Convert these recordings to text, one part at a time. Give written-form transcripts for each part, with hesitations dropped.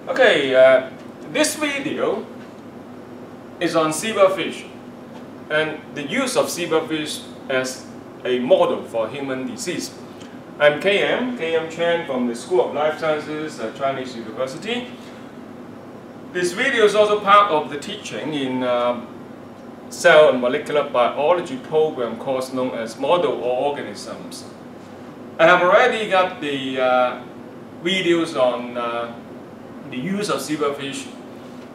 Okay, this video is on zebrafish and the use of zebrafish as a model for human disease. I'm KM Chen from the School of Life Sciences at Chinese University. This video is also part of the teaching in cell and molecular biology program course known as Model Organisms. I have already got the videos on the use of zebrafish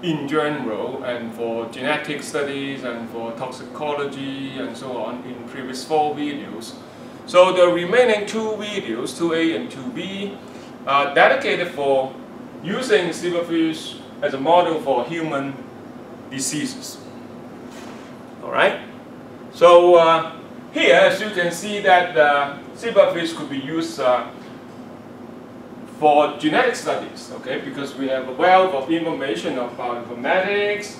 in general and for genetic studies and for toxicology and so on in previous 4 videos. So the remaining 2 videos, 2A and 2B, are dedicated for using zebrafish as a model for human diseases. Alright? So here, as you can see, that zebrafish could be used for genetic studies, okay? Because we have a wealth of information about informatics.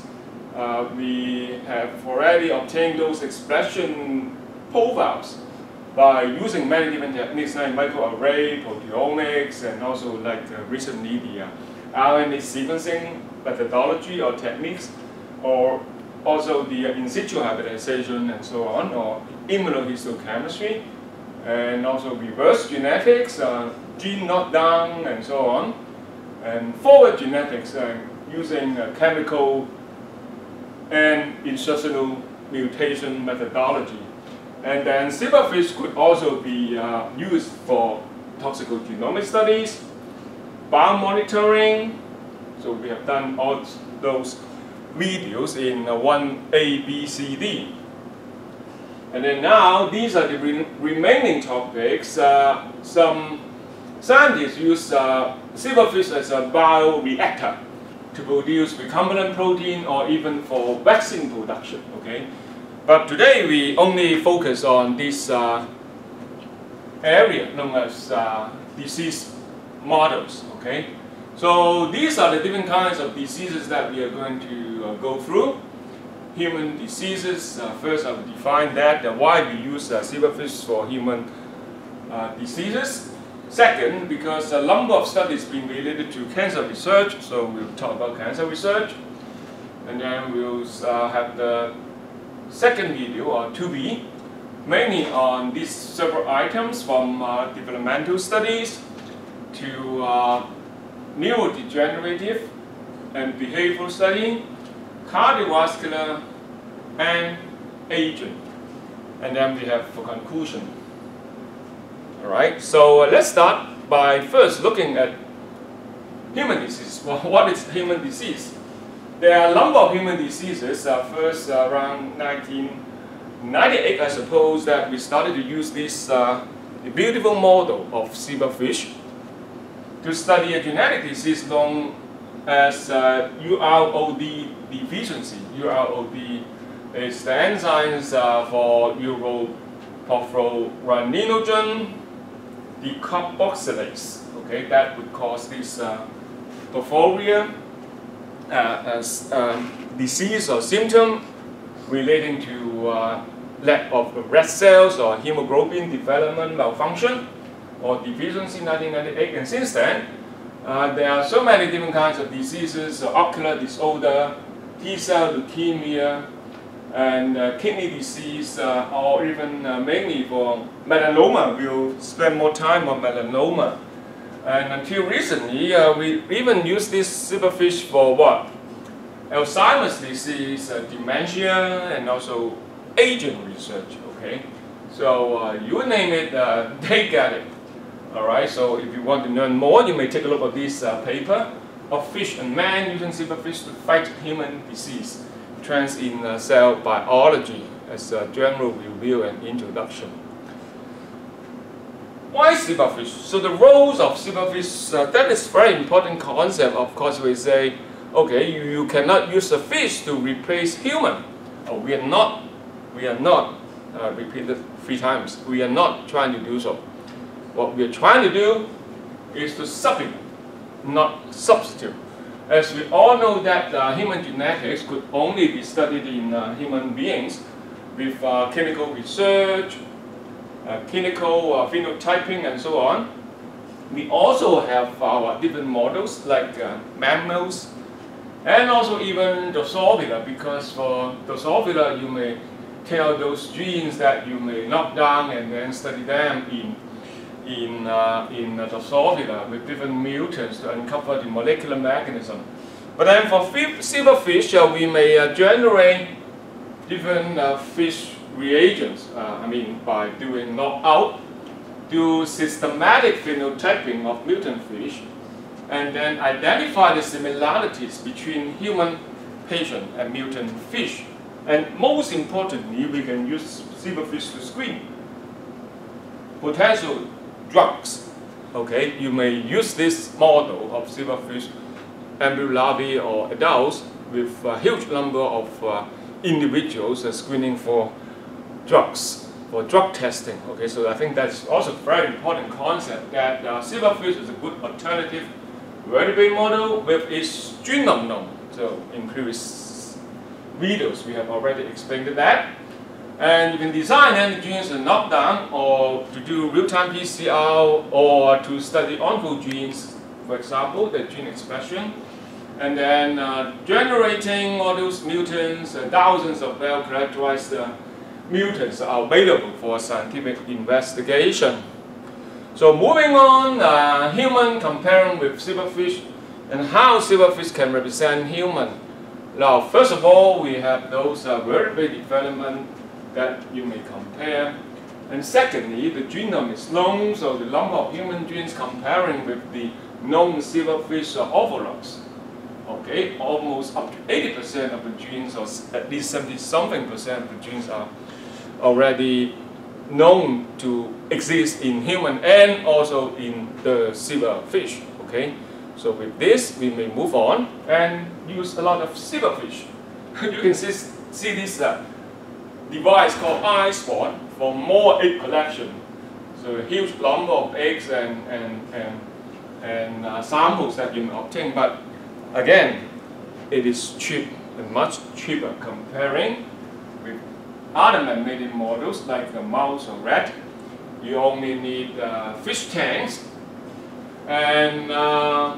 We have already obtained those expression profiles by using many different techniques like microarray, proteomics, and also like recently the RNA sequencing methodology or techniques, or also the in situ hybridization and so on, or immunohistochemistry, and also reverse genetics, gene knockdown and so on, and forward genetics using chemical and insertional mutation methodology. And then zebrafish could also be used for toxicogenomic studies, biomonitoring. So we have done all those videos in 1A, B, C, D. And then now these are the remaining topics. Some scientists use zebrafish as a bioreactor to produce recombinant protein or even for vaccine production. Okay, but today we only focus on this area known as disease models. Okay, so these are the different kinds of diseases that we are going to go through. Human diseases. First, I will define that and why we use zebrafish for human diseases. Second, because a number of studies being related to cancer research, so we'll talk about cancer research. And then we'll have the second video, or 2B, mainly on these several items from developmental studies to neurodegenerative and behavioral study, cardiovascular, and aging. And then we have for conclusion. Alright, so let's start by first looking at human disease. Well, what is human disease? There are a number of human diseases. First, around 1998, I suppose, that we started to use this beautiful model of zebrafish to study a genetic disease known as UROD deficiency. UROD is the enzymes for uroporphyrininogen decarboxylase. Okay, that would cause this porphyria as disease or symptom relating to lack of red cells or hemoglobin development malfunction or deficiency in 1998. And since then, there are so many different kinds of diseases, ocular disorder, T-cell leukemia, and kidney disease, or even mainly for melanoma. We'll spend more time on melanoma. And until recently, we even use this zebrafish for what? Alzheimer's disease, dementia, and also aging research. Okay, so you name it, they get it. Alright, so if you want to learn more, you may take a look at this paper of Fish and Man using zebrafish to fight human disease, trends in cell biology, as a general review and introduction. Why zebrafish? So the roles of zebrafish, that is very important concept. Of course, we say, okay, you cannot use a fish to replace human. We are not, repeat it 3 times, we are not trying to do so. What we are trying to do is to supplement, not substitute. As we all know that human genetics could only be studied in human beings with clinical research, clinical phenotyping and so on. We also have our different models like mammals and also even Drosophila, because for Drosophila you may tell those genes that you may knock down and then study them in Drosophila with different mutants to uncover the molecular mechanism. But then for zebrafish, we may generate different fish reagents, by doing knockout, do systematic phenotyping of mutant fish, and then identify the similarities between human patient and mutant fish. And most importantly, we can use zebrafish to screen potential drugs. Okay, you may use this model of zebrafish, embryo larvae or adults, with a huge number of individuals screening for drugs, for drug testing. Okay, so I think that's also a very important concept, that zebrafish is a good alternative vertebrate model with its genome known. So in previous videos we have already explained that. And you can design any genes to knock down, or to do real-time PCR, or to study oncogenes, for example, the gene expression. And then generating all those mutants, thousands of well-characterized mutants are available for scientific investigation. So moving on, human comparing with zebrafish, and how zebrafish can represent human. Now, first of all, we have those vertebrate development that you may compare. And secondly, the genome is known, so the number of human genes comparing with the known zebrafish homologs. Okay, almost up to 80% of the genes, or at least 70-something% of the genes are already known to exist in human and also in the zebrafish. Okay, so with this we may move on and use a lot of zebrafish. You can see this device called iSpot for more egg collection. So a huge number of eggs and samples that you may obtain. But again, it is cheap and much cheaper comparing with other man-made models like the mouse or rat. You only need fish tanks, and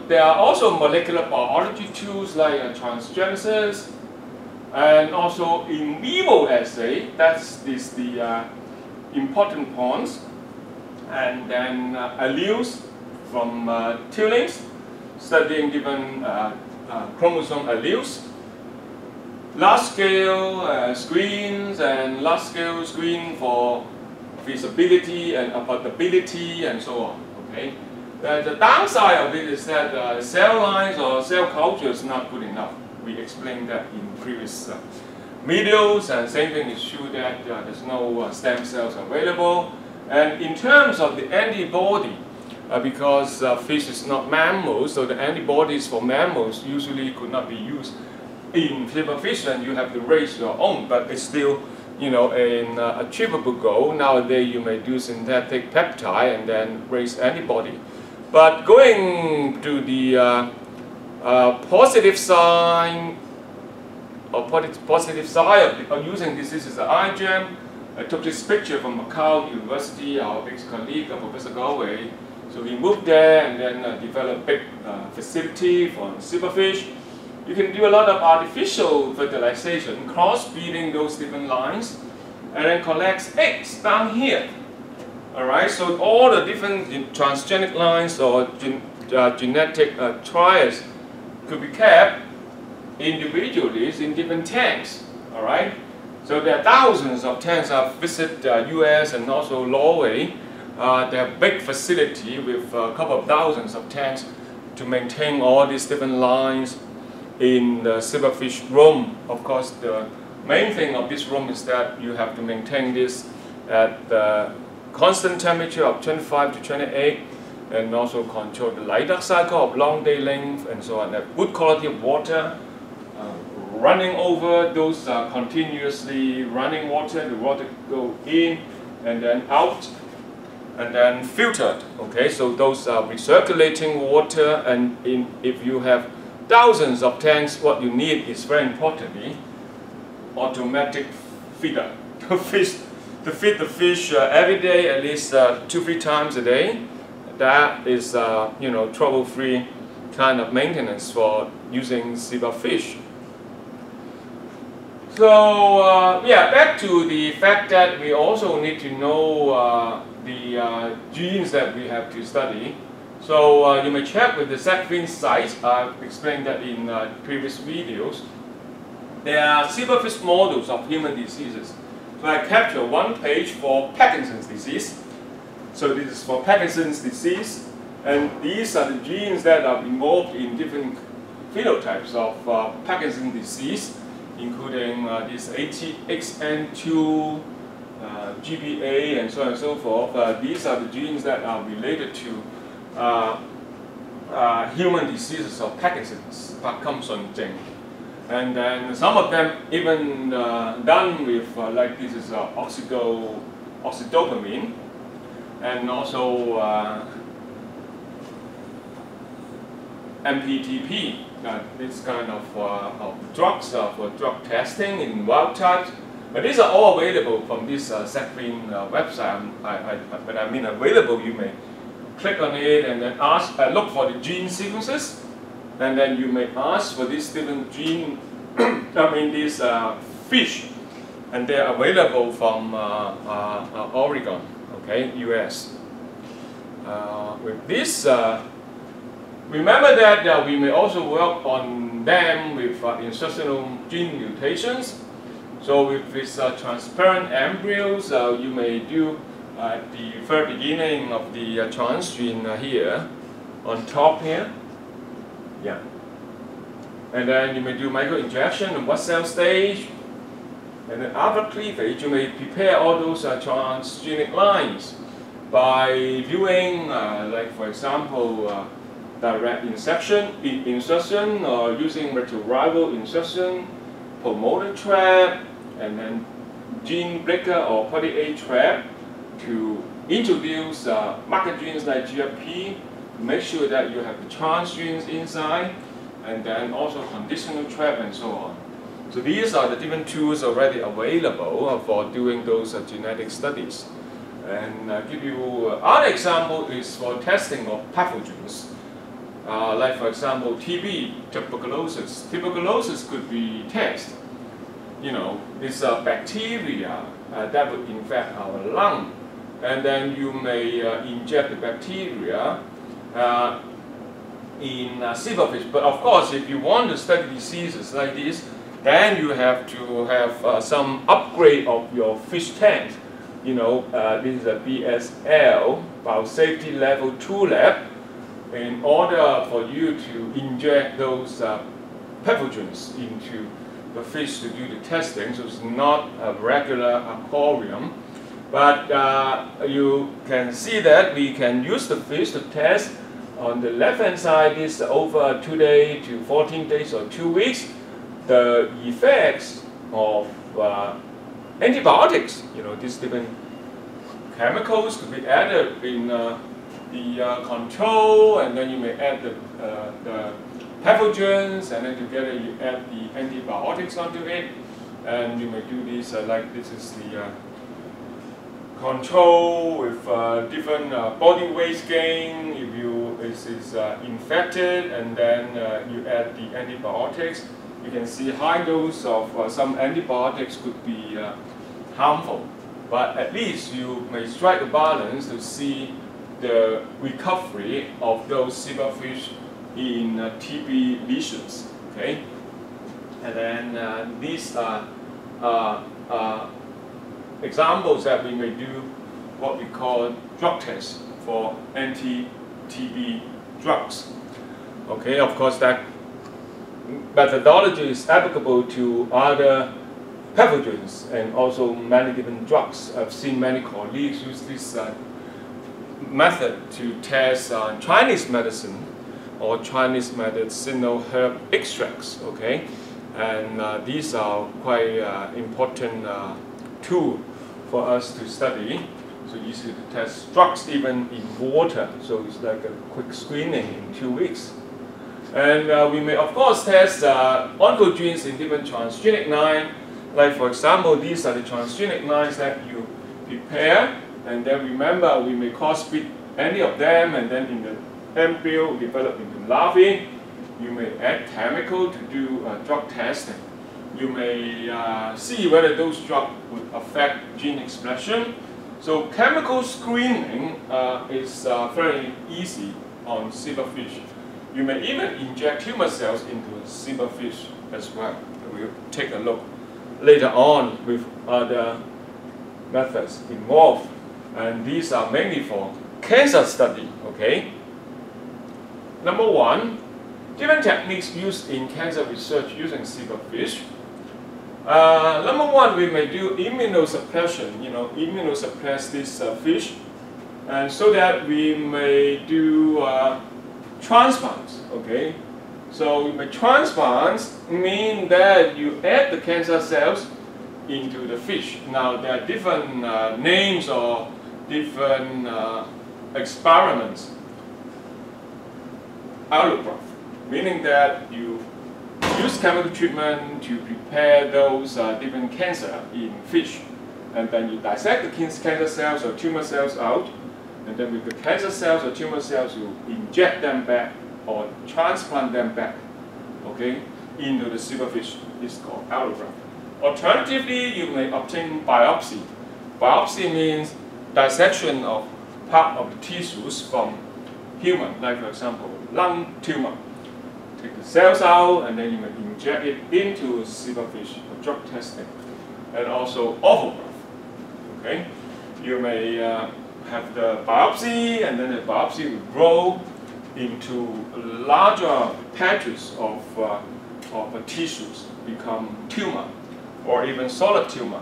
there are also molecular biology tools like transgenesis, and also in vivo assay. That's the important points, and then alleles from tillings, studying different chromosome alleles, large-scale screens, and large-scale screen for feasibility and applicability and so on. Okay, the downside of it is that cell lines or cell culture is not good enough. We explained that in previous videos, and same thing is true that there's no stem cells available. And in terms of the antibody, because fish is not mammals, so the antibodies for mammals usually could not be used in zebrafish, and you have to raise your own. But it's still, an achievable goal. Nowadays, you may do synthetic peptide and then raise antibody. But going to the positive side, or positive side of using this is the iGEM. I took this picture from Macau University, our ex-colleague, Professor Galway. So we moved there and then developed a big facility for zebrafish. You can do a lot of artificial fertilization, cross-breeding those different lines, and then collect eggs down here. Alright, so all the different transgenic lines or genetic trials could be kept individually in different tanks. Alright, so there are thousands of tanks. I've visited US and also Norway. They have big facility with a couple of thousands of tanks to maintain all these different lines in the zebrafish room. Of course, the main thing of this room is that you have to maintain this at the constant temperature of 25 to 28, and also control the light dark cycle of long day length and so on. Have good quality of water, running over those continuously running water. The water go in and then out, and then filtered. Okay, so those are recirculating water, and if you have thousands of tanks, what you need is very importantly automatic feeder to feed the fish every day, at least 2-3 times a day. that is you know, trouble-free kind of maintenance for using Zebrafish. So yeah, back to the fact that we also need to know the genes that we have to study. So you may check with the Zebrafish site. I've explained that in previous videos. There are Zebrafish models of human diseases. So I capture one page for Parkinson's disease. So this is for Parkinson's disease, and these are the genes that are involved in different phenotypes of Parkinson's disease, including this ATXN2, GBA, and so on and so forth. These are the genes that are related to human diseases of Parkinson's, Parkinson. And then some of them even done with, like this is oxydopamine, and also MPTP, this kind of drugs for drug testing in wild type. But these are all available from this Zebrafish website. When I mean available, you may click on it and then ask, look for the gene sequences, and then you may ask for this different gene, I mean these fish, and they are available from Oregon, okay, US. With this, remember that we may also work on them with instructional gene mutations. So with this transparent embryos, you may do at the very beginning of the transgene here, on top here. Yeah. And then you may do microinjection in what cell stage. And then after cleavage, you may prepare all those transgenic lines by viewing, like for example, direct insertion or using retrorival insertion, promoter trap, and then gene breaker or poly A trap to introduce marker genes like GFP to make sure that you have the transgenes inside, and then also conditional trap and so on. So these are the different tools already available for doing those genetic studies. And give you other example is for testing of pathogens. Like for example, TB, tuberculosis. Tuberculosis could be tested. You know, it's a bacteria that would infect our lung. And then you may inject the bacteria in Zebrafish. But of course, if you want to study diseases like this, then you have to have some upgrade of your fish tank. You know, this is a BSL, Biosafety Level 2 lab, in order for you to inject those pathogens into the fish to do the testing. So it's not a regular aquarium. But you can see that we can use the fish to test. On the left-hand side is over 2 days to 14 days or 2 weeks, the effects of antibiotics. You know, these different chemicals could be added in the control, and then you may add the pathogens, and then together you add the antibiotics onto it, and you may do this like this is the control with different body weight gain if you is infected, and then you add the antibiotics. You can see high dose of some antibiotics could be harmful, but at least you may strike a balance to see the recovery of those zebrafish in TB lesions. Okay, and then these are examples that we may do what we call drug tests for anti-TB drugs. Okay, of course that methodology is applicable to other pathogens and also many different drugs. I've seen many colleagues use this method to test Chinese medicine or Chinese medicinal herb extracts. Okay, and these are quite important tool for us to study. So easy to test drugs even in water. So it's like a quick screening in 2 weeks. And we may of course test oncogenes in different transgenic lines. Like for example, these are the transgenic lines that you prepare. And then remember, we may crossbreed any of them, and then in the embryo develop into larvae. You may add chemical to do drug testing. You may see whether those drugs would affect gene expression. So chemical screening is very easy on zebrafish. You may even inject tumor cells into zebrafish as well. We'll take a look later on with other methods involved. And these are mainly for cancer study, okay? Number one, different techniques used in cancer research using zebrafish. Number one, we may do immunosuppression, immunosuppress this fish, and so that we may do transplants, okay? So we may transplants mean that you add the cancer cells into the fish. Now there are different names or different experiments. Allograft, meaning that you use chemical treatment to prepare those different cancer in fish, and then you dissect the cancer cells or tumor cells out, and then with the cancer cells or tumor cells you inject them back or transplant them back, okay, into the zebrafish. It's called allograft. Alternatively, you may obtain biopsy. Biopsy means dissection of part of the tissues from human, like for example, lung tumor. Take the cells out and then you may inject it into zebrafish for drug testing. And also autograft. Okay? You may have the biopsy, and then the biopsy will grow into larger patches of tissues, become tumor, or even solid tumor.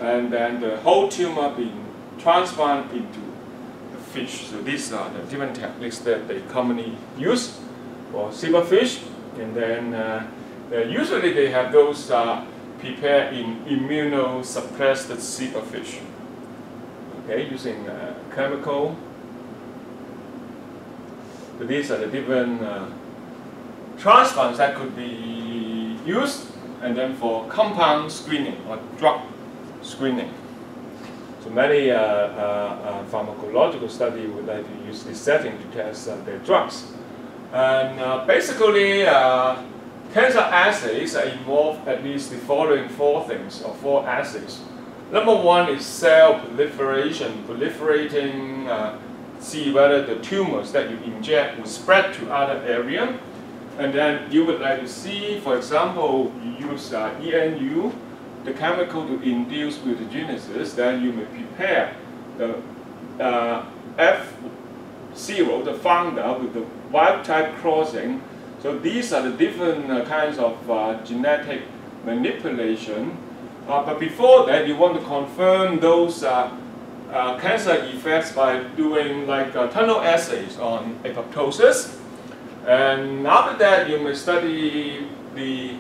And then the whole tumor being transplanted into the fish. So these are the different techniques that they commonly use for zebrafish. And then usually they have those prepared in immunosuppressed zebrafish. Okay, using chemical. So these are the different transplants that could be used, and then for compound screening or drug screening. So many pharmacological studies would like to use this setting to test their drugs. And basically, cancer assays involve at least the following four things, or four assays. Number one is cell proliferation, proliferating, see whether the tumors that you inject will spread to other areas. And then you would like to see, for example, you use ENU, the chemical to induce mutagenesis, then you may prepare the F0, the founder, with the wild type crossing. So these are the different kinds of genetic manipulation. But before that, you want to confirm those cancer effects by doing like tunnel assays on apoptosis. And after that, you may study the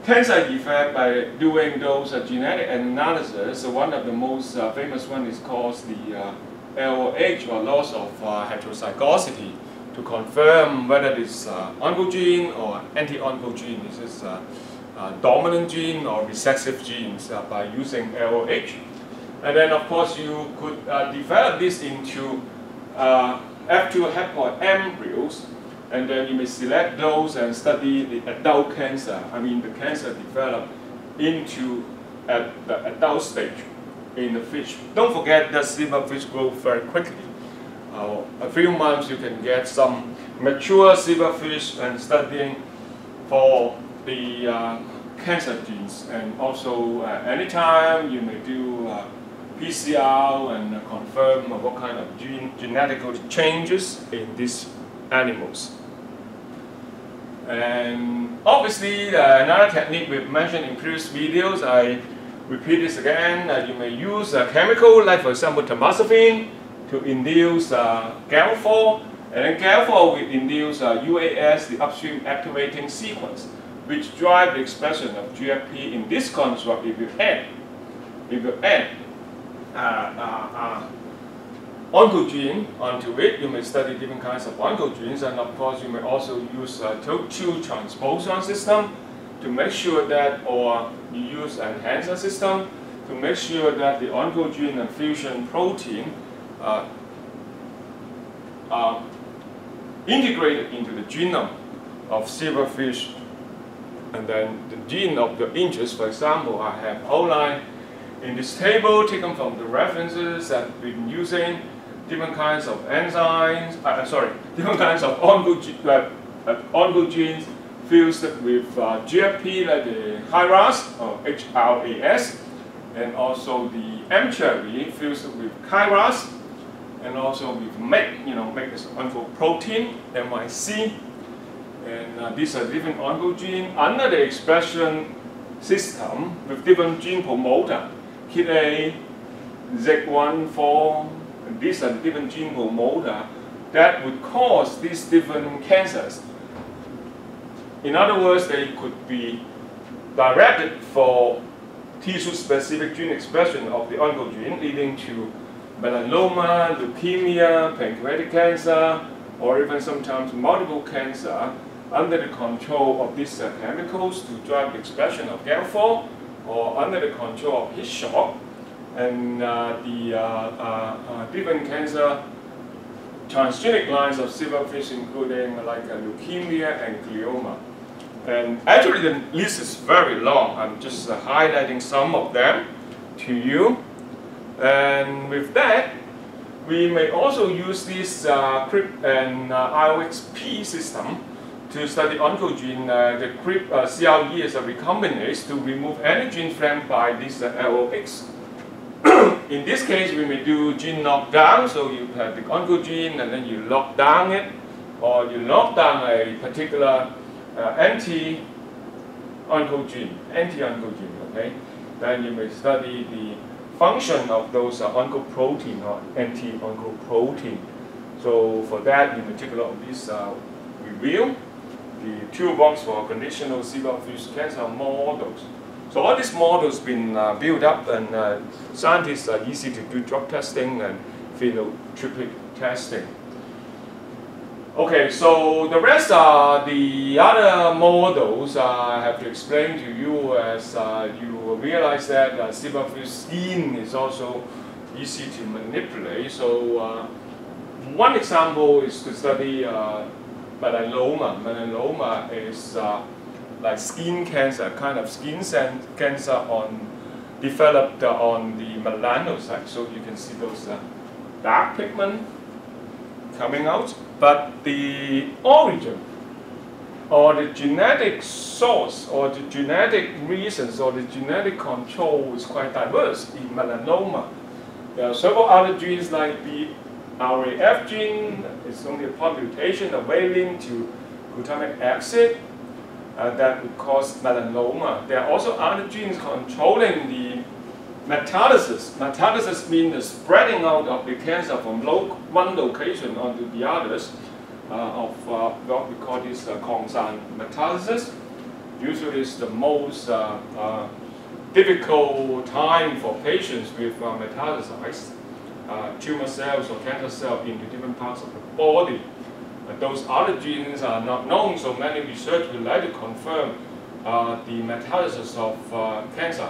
cancer effect by doing those genetic analysis. So one of the most famous one is called the LOH, or loss of heterozygosity, to confirm whether it's oncogene or anti-oncogene. This is dominant gene or recessive genes by using LOH. And then of course you could develop this into F2 haploid embryos, and then you may select those and study the adult cancer. I mean the cancer developed into at the adult stage in the fish. Don't forget that zebrafish grow very quickly. A few months you can get some mature zebrafish and studying for the cancer genes. And also anytime you may do PCR and confirm what kind of genetic changes in these animals. And obviously another technique we've mentioned in previous videos, I repeat this again, you may use a chemical like for example tamoxifen to induce GAL4, and then GAL4 will induce UAS, the upstream activating sequence, which drive the expression of GFP in this construct. If you add oncogene onto it, you may study different kinds of oncogenes, and of course you may also use two transposon system to make sure that, or you use enhancer system to make sure that the oncogene and fusion protein integrated into the genome of zebrafish. And then the gene of the interest, for example, I have outlined in this table taken from the references that we've been using, different kinds of enzymes, different kinds of oncogenes fused with GFP, like the HRAS or HRAS, and also the M-cherry fused with KRAS, and also with MEG, MEG is oncoprotein, MIC, and these are different oncogenes under the expression system with different gene promoter, KIT A, Z1, and these are different gene promoter that would cause these different cancers. In other words, they could be directed for tissue-specific gene expression of the oncogene, leading to melanoma, leukemia, pancreatic cancer, or even sometimes multiple cancer under the control of these chemicals to drive the expression of GAL4, or under the control of heat shock, and the different cancer transgenic lines of zebrafish, including like leukemia and glioma. And actually the list is very long. I'm just highlighting some of them to you. And with that, we may also use this CRIP and IOXP system to study oncogene. The CRIP CRE is a recombinase to remove any gene flanked by this LOX. In this case, we may do gene knockdown, so you have the oncogene and then you lock down it, or you knock down a particular anti-oncogene, okay? Then you may study the function of those oncoprotein or anti-oncoprotein. So for that, you may take a look at this review, the toolbox for conditional zebrafish cancer models. So all these models been built up, and scientists are easy to do drug testing and phenotypic testing. Okay, so the rest are the other models I have to explain to you, as you realize that zebrafish skin is also easy to manipulate. So one example is to study melanoma. Melanoma is like skin cancer, kind of skin cancer developed on the melanocyte. So you can see those dark pigment coming out. But the origin, or the genetic source, or the genetic reasons, or the genetic control is quite diverse in melanoma. There are several other genes like the RAF gene. It's only a part mutation of valine to glutamic acid that would cause melanoma. There are also other genes controlling the metastasis. Metastasis means the spreading out of the cancer from one location onto the others of what we call this Kongsan metastasis. Usually it's the most difficult time for patients with metastasized tumor cells or cancer cells into different parts of the body. Those other genes are not known, so many researchers would like to confirm the metastasis of cancer.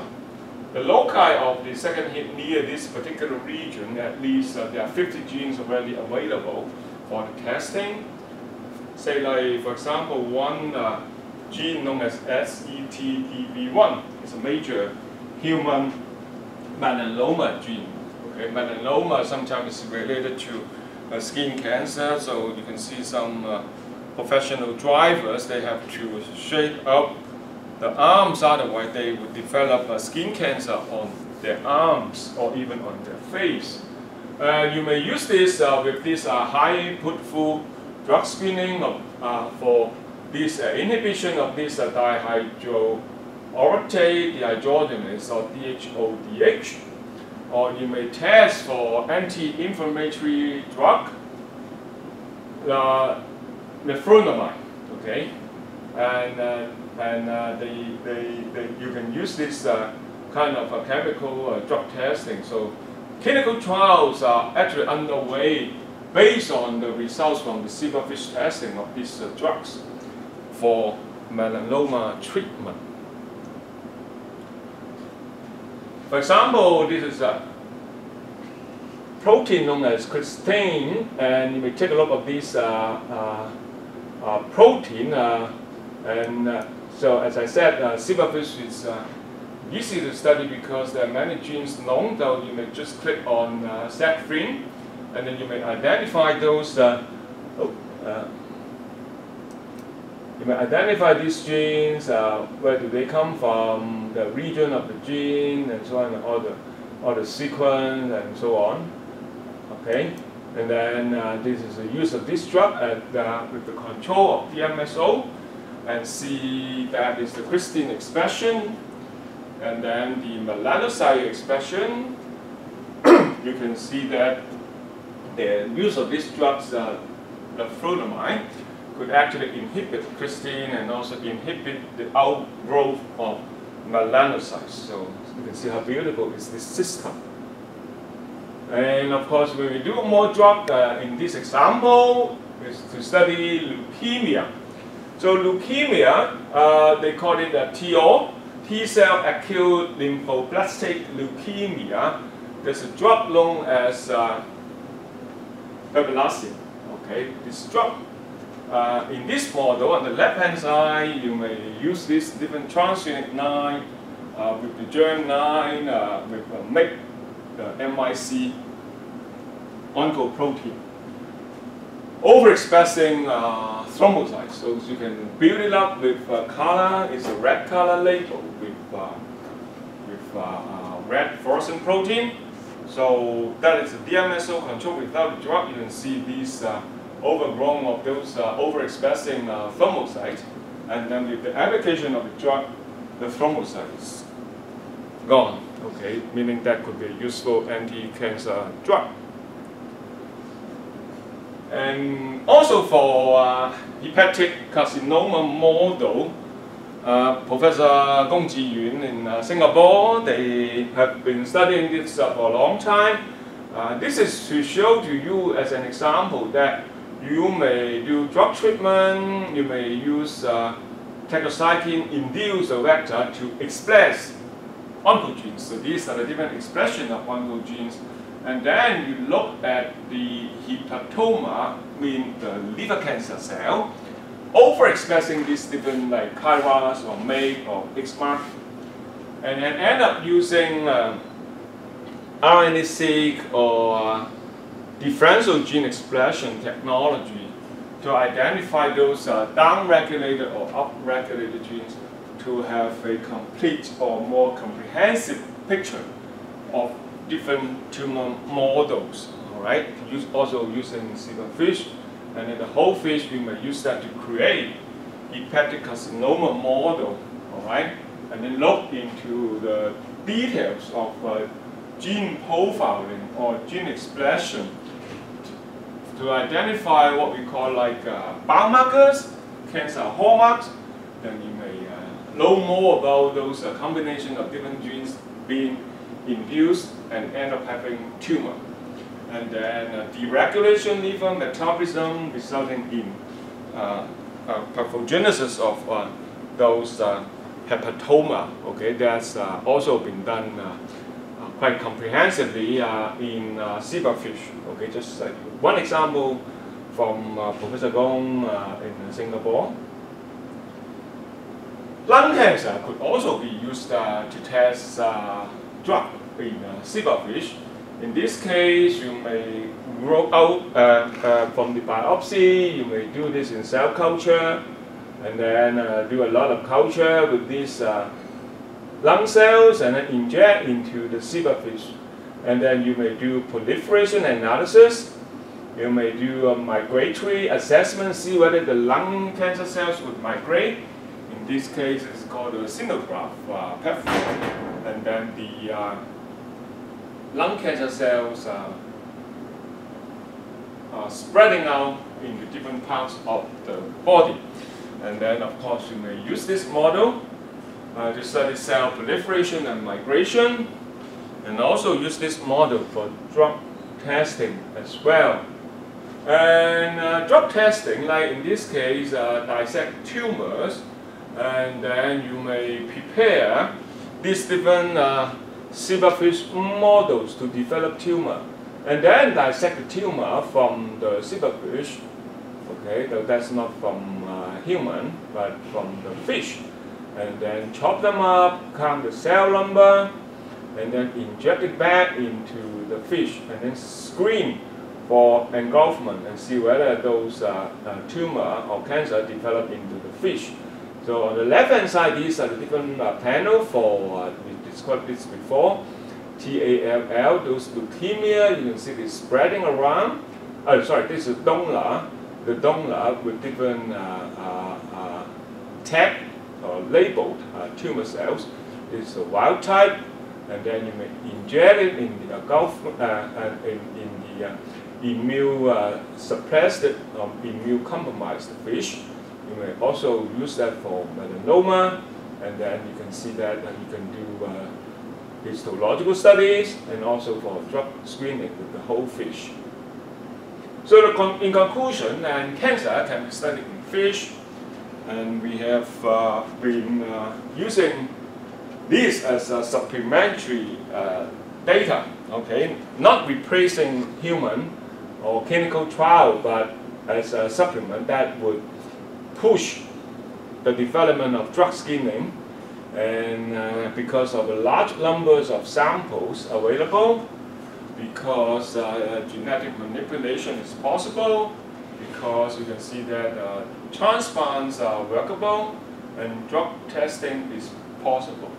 The loci of the second hit near this particular region, at least there are 50 genes already available for the testing. Say like, for example, one gene known as SETDB1 is a major human melanoma gene. Okay, melanoma sometimes is related to skin cancer, so you can see some professional drivers, they have to shape up the arms, otherwise they would develop skin cancer on their arms or even on their face. You may use this with this high put-through drug screening for this inhibition of this dihydroorotate dehydrogenase, or DHODH. Or you may test for anti-inflammatory drug, meflonomide, okay? And you can use this kind of chemical drug testing. So clinical trials are actually underway based on the results from the zebrafish testing of these drugs for melanoma treatment. For example, this is protein known as christine, and you may take a look at this protein. So as I said, zebrafish is easy to study because there are many genes known, though you may just click on Zebrafish, and then you may identify those. You may identify these genes, where do they come from, the region of the gene, and so on, and all the sequence, and so on. Okay, and then this is the use of this drug with the control of DMSO, and see that is the christine expression, and then the melanocyte expression. You can see that the use of these drugs, the frutamine, could actually inhibit christine and also inhibit the outgrowth of melanocytes. So you can see how beautiful is this system. And of course, when we do more drug in this example is to study leukemia. So leukemia, they call it TO, T-cell acute lymphoblastic leukemia. There's a drug known as peblasin. Okay, this drug. In this model, on the left-hand side, you may use this different transgenic 9 with the germ9 with make the MIC oncoprotein, overexpressing thrombocytes. So you can build it up with color. It's a red color label with red fluorescent protein. So that is a DMSO control without the drug. You can see these overgrown of those overexpressing thrombocytes, and then with the application of the drug, the thrombocyte is gone. Okay, meaning that could be a useful anti-cancer drug. And also for hepatic carcinoma model, Professor Gong Jiyun in Singapore, they have been studying this for a long time. This is to show to you as an example that you may do drug treatment, you may use tetracycline-induced vector to express oncogenes. So these are the different expression of oncogenes. And then you look at the hepatoma, mean the liver cancer cell, overexpressing these different like KRAS or MAKE or XMARK, and then end up using RNA-seq or differential gene expression technology to identify those down-regulated or up-regulated genes to have a complete or more comprehensive picture of different tumor models. All right, also using zebrafish, and in the whole fish we may use that to create hepatic carcinoma model. All right, and then look into the details of gene profiling or gene expression to identify what we call like biomarkers, cancer hallmarks. Then you may know more about those combination of different genes being induced and end up having tumor. And then deregulation liver metabolism resulting in pathogenesis of those hepatoma. Okay, that's also been done quite comprehensively in zebrafish. Okay, just one example from Professor Gong in Singapore. Lung cancer could also be used to test drug in zebrafish. In this case, you may grow out from the biopsy. You may do this in cell culture, and then do a lot of culture with these lung cells, and then inject into the zebrafish. And then you may do proliferation analysis. You may do a migratory assessment, see whether the lung cancer cells would migrate. In this case, it's called a xenograph platform. And then the lung cancer cells are spreading out into different parts of the body. And then, of course, you may use this model to study cell proliferation and migration, and also use this model for drug testing as well. And drug testing, like in this case, dissect tumors, and then you may prepare these different zebrafish models to develop tumor. and then dissect the tumor from the zebrafish. Okay, though that's not from human, but from the fish. And then chop them up, count the cell number, and then inject it back into the fish, and then screen for engulfment and see whether those tumor or cancer develop into the fish. So on the left-hand side, these are the different panel for, we described this before, TALL, those leukemia, you can see it spreading around. Oh, sorry, this is donor. The donor with different tagged or labeled tumor cells. This is a wild type, and then you may inject it in the in the immune suppressed or immune compromised fish. You may also use that for melanoma, and then you can see that you can do histological studies and also for drug screening with the whole fish. So in conclusion, cancer can be studied in fish, and we have been using this as a supplementary data, okay, not replacing human or clinical trial, but as a supplement that would push the development of drug screening, and because of the large numbers of samples available, because genetic manipulation is possible, because you can see that transplants are workable, and drug testing is possible.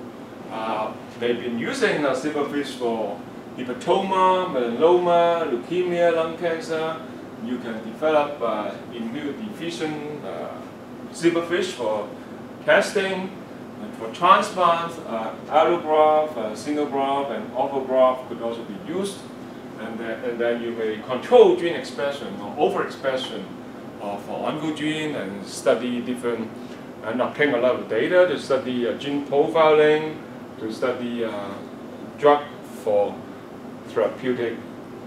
They've been using zebrafish for hepatoma, melanoma, leukemia, lung cancer. You can develop immunodeficient zebrafish for testing. And for transplants, allograft, single graft, and autograft could also be used. And then you may control gene expression or overexpression of oncogene and study different, and obtain a lot of data to study gene profiling, to study drug for therapeutic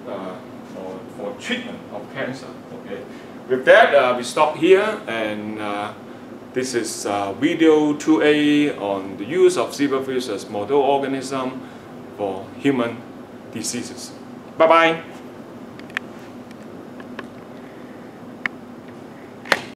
or for treatment of cancer. Okay. With that, we stop here, and this is video 2A on the use of zebrafish as model organism for human diseases. Bye-bye.